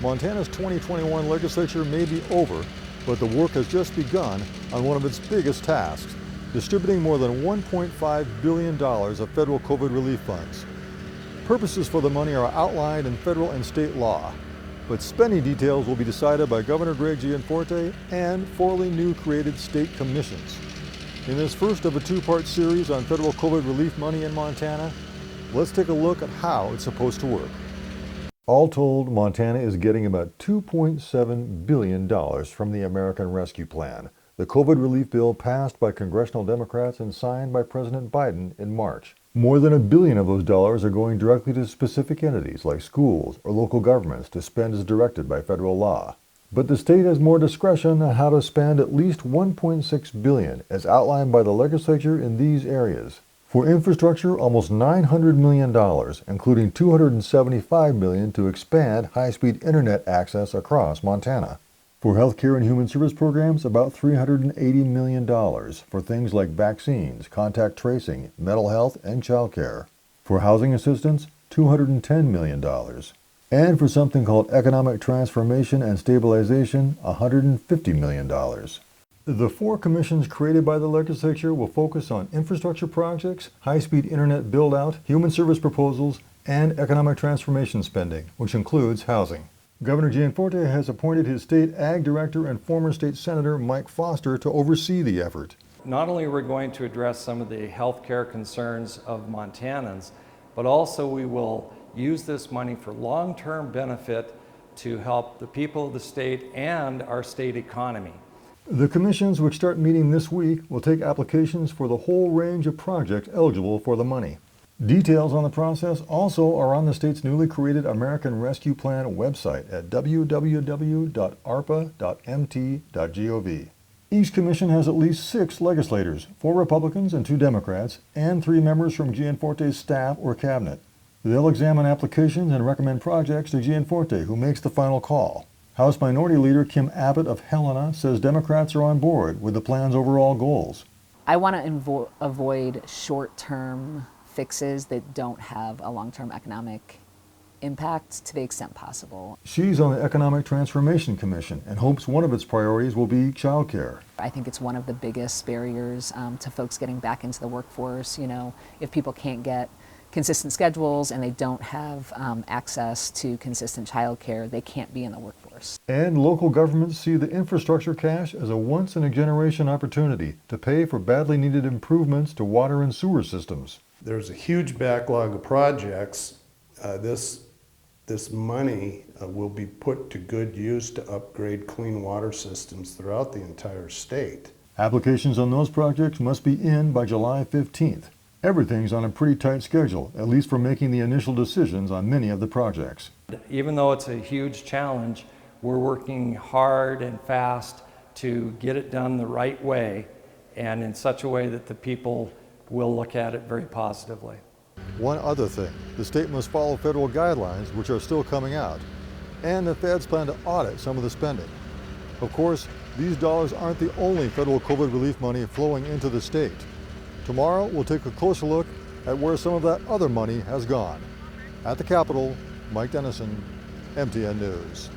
Montana's 2021 legislature may be over, but the work has just begun on one of its biggest tasks, distributing more than $1.5 billion of federal COVID relief funds. Purposes for the money are outlined in federal and state law, but spending details will be decided by Governor Gianforte and 4 new created state commissions. In this first of a 2-part series on federal COVID relief money in Montana, let's take a look at how it's supposed to work. All told, Montana is getting about $2.7 billion from the American Rescue Plan, the COVID relief bill passed by congressional Democrats and signed by President Biden in March. More than $1 billion of those dollars are going directly to specific entities like schools or local governments to spend as directed by federal law. But the state has more discretion on how to spend at least $1.6 billion as outlined by the legislature in these areas. For infrastructure, almost $900 million, including $275 million to expand high-speed internet access across Montana. For healthcare and human service programs, about $380 million for things like vaccines, contact tracing, mental health, and child care. For housing assistance, $210 million. And for something called economic transformation and stabilization, $150 million. The 4 commissions created by the legislature will focus on infrastructure projects, high-speed internet build-out, human service proposals, and economic transformation spending, which includes housing. Governor Gianforte has appointed his state ag director and former state senator Mike Foster to oversee the effort. Not only are we going to address some of the health care concerns of Montanans, but also we will use this money for long-term benefit to help the people of the state and our state economy. The commissions, which start meeting this week, will take applications for the whole range of projects eligible for the money. Details on the process also are on the state's newly created American Rescue Plan website at www.arpa.mt.gov. Each commission has at least 6 legislators, 4 Republicans and 2 Democrats, and 3 members from Gianforte's staff or cabinet. They'll examine applications and recommend projects to Gianforte, who makes the final call. House Minority Leader Kim Abbott of Helena says Democrats are on board with the plan's overall goals. I want to avoid short-term fixes that don't have a long-term economic impact to the extent possible. She's on the Economic Transformation Commission and hopes one of its priorities will be childcare. I think it's one of the biggest barriers to folks getting back into the workforce. You know, if people can't get consistent schedules and they don't have access to consistent childcare, they can't be in the workforce. And local governments see the infrastructure cash as a once-in-a-generation opportunity to pay for badly needed improvements to water and sewer systems. There's a huge backlog of projects. This money will be put to good use to upgrade clean water systems throughout the entire state. Applications on those projects must be in by July 15th. Everything's on a pretty tight schedule, at least for making the initial decisions on many of the projects. Even though it's a huge challenge, we're working hard and fast to get it done the right way and in such a way that the people will look at it very positively. One other thing, the state must follow federal guidelines, which are still coming out, and the feds plan to audit some of the spending. Of course, these dollars aren't the only federal COVID relief money flowing into the state. Tomorrow, we'll take a closer look at where some of that other money has gone. At the Capitol, Mike Dennison, MTN News.